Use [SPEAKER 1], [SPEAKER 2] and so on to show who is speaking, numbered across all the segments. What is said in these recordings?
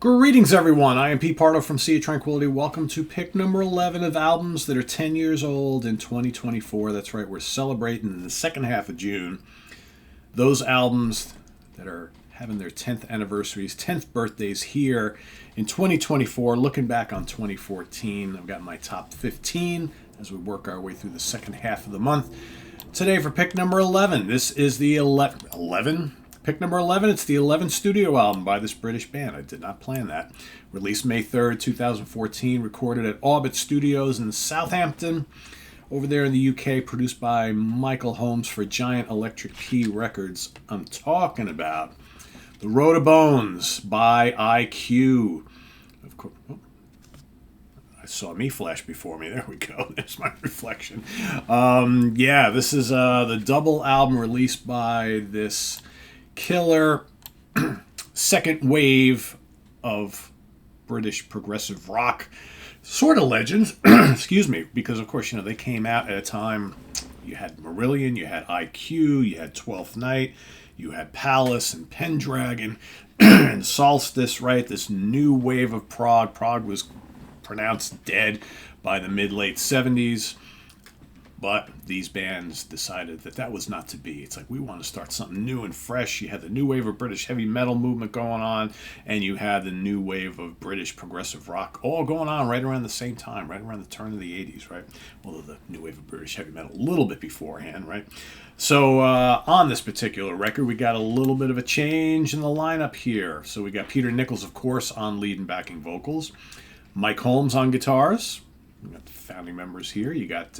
[SPEAKER 1] Greetings, everyone. I am Pete Pardo from Sea of Tranquility. Welcome to pick number 11 of albums that are 10 years old in 2024. That's right, we're celebrating in the second half of June those albums that are having their 10th anniversaries, 10th birthdays here in 2024. Looking back on 2014, I've got my top 15 as we work our way through the second half of the month. Today for pick number 11, this is the 11? Pick number 11, it's the 11th studio album by this British band. I did not plan that. Released May 3rd, 2014, recorded at Orbit Studios in Southampton, over there in the UK, produced by Michael Holmes for Giant Electric Key Records. I'm talking about The Road of Bones by IQ. Of course, I saw me flash before me. There we go. There's my reflection. This is the double album released by this killer second wave of British progressive rock sort of legends. Excuse me, because of course, they came out at a time you had Marillion, you had IQ, you had 12th Night, you had Palace and Pendragon and Solstice, right? This new wave of prog. Prog was pronounced dead by the mid-late 70s. But these bands decided that was not to be. It's like, we want to start something new and fresh. You had the new wave of British heavy metal movement going on, and you had the new wave of British progressive rock all going on right around the same time, right around the turn of the 80s, right? Although the new wave of British heavy metal a little bit beforehand, right? So on this particular record, we got a little bit of a change in the lineup here. So we got Peter Nichols, of course, on lead and backing vocals. Mike Holmes on guitars. You got the founding members here. You got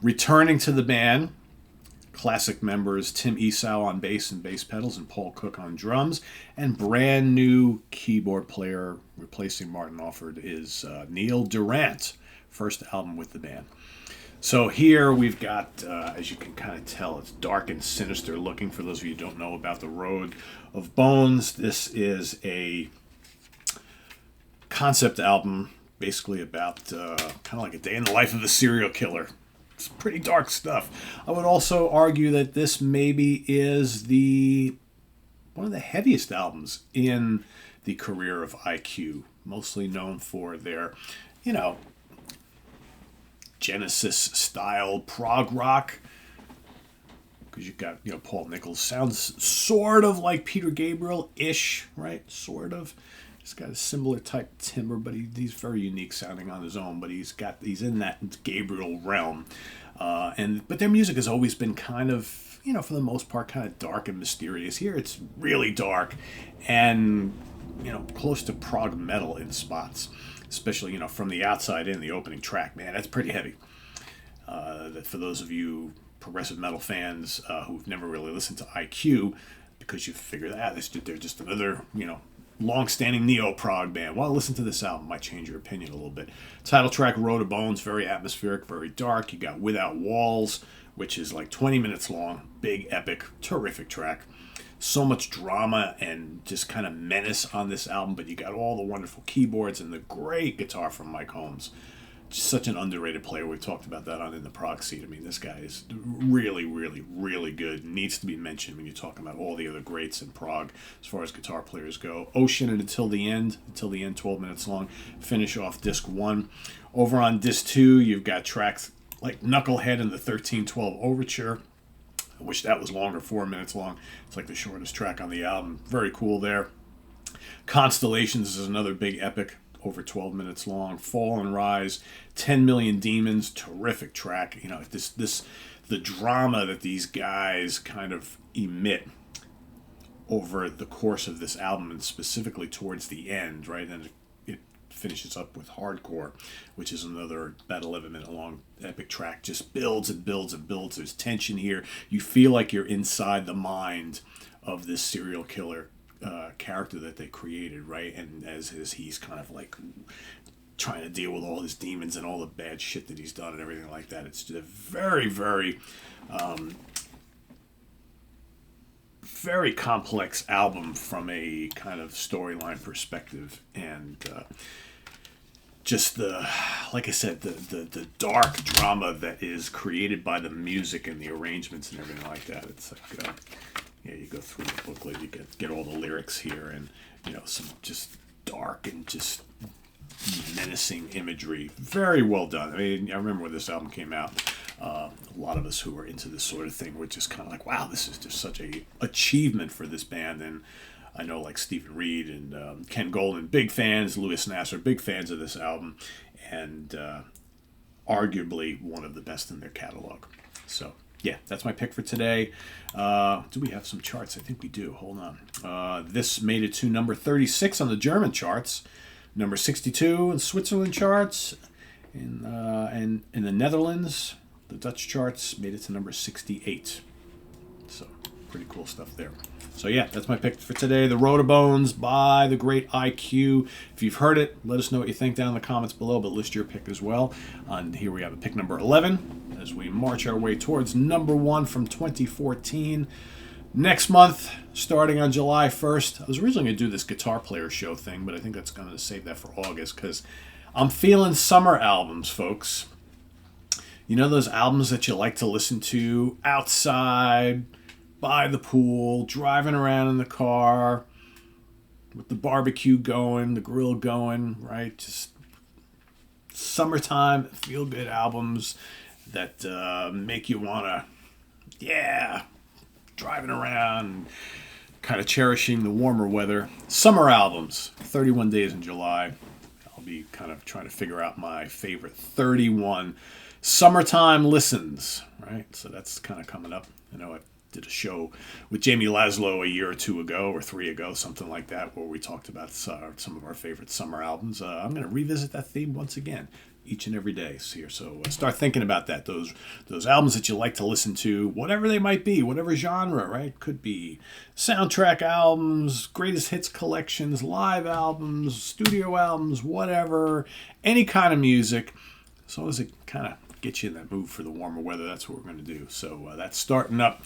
[SPEAKER 1] returning to the band, classic members Tim Esau on bass and bass pedals and Paul Cook on drums. And brand new keyboard player replacing Martin Alford is Neil Durant, first album with the band. So here we've got, as you can kind of tell, it's dark and sinister looking. For those of you who don't know about The Road of Bones, this is a concept album basically about kind of like a day in the life of a serial killer. It's pretty dark stuff. I would also argue that this maybe is one of the heaviest albums in the career of IQ, mostly known for their, Genesis-style prog rock. Because you've got, Paul Nichols sounds sort of like Peter Gabriel-ish, right? Sort of. He's got a similar type timbre, but he's very unique sounding on his own. But he's in that Gabriel realm, but their music has always been kind of, for the most part, kind of dark and mysterious. Here it's really dark, and close to prog metal in spots, especially from the outside in. The opening track, man, that's pretty heavy. That for those of you progressive metal fans who've never really listened to IQ, because you figure that they're just another long-standing neo-prog band. Well, listen to this album. Might change your opinion a little bit. Title track, Road of Bones, very atmospheric, very dark. You got Without Walls, which is like 20 minutes long. Big, epic, terrific track. So much drama and just kind of menace on this album, but you got all the wonderful keyboards and the great guitar from Mike Holmes. Just such an underrated player. We've talked about that on In the Prog Seat. I mean, this guy is really, really, really good. Needs to be mentioned when you're talking about all the other greats in prog as far as guitar players go. Ocean and Until the End, 12 minutes long. Finish off disc 1. Over on disc 2, you've got tracks like Knucklehead and the 1312 Overture. I wish that was longer, 4 minutes long. It's like the shortest track on the album. Very cool there. Constellations is another big epic, over 12 minutes long. Fall and Rise, 10 Million Demons, terrific track. The drama that these guys kind of emit over the course of this album, and specifically towards the end, right? And it finishes up with Hardcore, which is another about 11-minute long epic track. Just builds and builds and builds. There's tension here. You feel like you're inside the mind of this serial killer character that they created, right? And as he's kind of like trying to deal with all his demons and all the bad shit that he's done and everything like that. It's just a very, very, very complex album from a kind of storyline perspective, and just like I said, the dark drama that is created by the music and the arrangements and everything like that. It's like you go through the booklet, you get all the lyrics here, and some just dark and just menacing imagery. Very well done. I mean, I remember when this album came out, a lot of us who were into this sort of thing were just kind of like, wow, this is just such a achievement for this band. And I know like Stephen Reed and Ken Golden, big fans, Louis Nasser, big fans of this album, and arguably one of the best in their catalog. So yeah, that's my pick for today. Do we have some charts? I think we do. Hold on. This made it to number 36 on the German charts, number 62 in Switzerland charts, and in the Netherlands, the Dutch charts made it to number 68. So pretty cool stuff there. So yeah, that's my pick for today. The Rotobones by the great IQ. If you've heard it, let us know what you think down in the comments below, but list your pick as well. And here we have a pick number 11 as we march our way towards number 1 from 2014. Next month, starting on July 1st, I was originally going to do this guitar player show thing, but I think that's going to save that for August because I'm feeling summer albums, folks. You know those albums that you like to listen to outside, by the pool, driving around in the car, with the barbecue going, the grill going, right? Just summertime, feel-good albums that make you want to, driving around, kind of cherishing the warmer weather. Summer albums, 31 Days in July. I'll be kind of trying to figure out my favorite 31 summertime listens, right? So that's kind of coming up. I know I did a show with Jamie Laszlo a year or two ago, or 3 ago, something like that, where we talked about some of our favorite summer albums. I'm going to revisit that theme once again, each and every day here. So start thinking about that. Those albums that you like to listen to, whatever they might be, whatever genre, right? Could be soundtrack albums, greatest hits collections, live albums, studio albums, whatever, any kind of music, as long as it kind of gets you in that mood for the warmer weather. That's what we're going to do. So that's starting up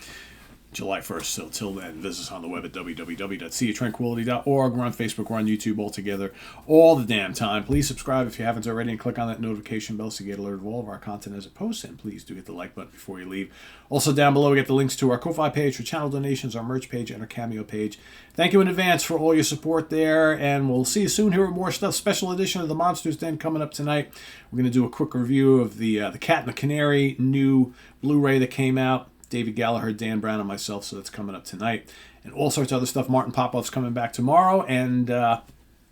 [SPEAKER 1] July 1st. So till then, visit us on the web at www.seaoftranquility.org. We're on Facebook, we're on YouTube all together all the damn time. Please subscribe if you haven't already and click on that notification bell so you get alerted of all of our content as it posts. And please do hit the like button before you leave. Also down below, we get the links to our Ko-Fi page for channel donations, our merch page, and our Cameo page. Thank you in advance for all your support there, and we'll see you soon here with more stuff. Special edition of the Monsters Den coming up tonight. We're going to do a quick review of the Cat and the Canary new Blu-ray that came out. David Gallagher, Dan Brown, and myself, so that's coming up tonight. And all sorts of other stuff. Martin Popoff's coming back tomorrow, and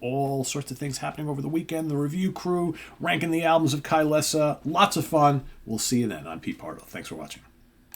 [SPEAKER 1] all sorts of things happening over the weekend. The review crew, ranking the albums of Kai Lessa. Lots of fun. We'll see you then. I'm Pete Pardo. Thanks for watching.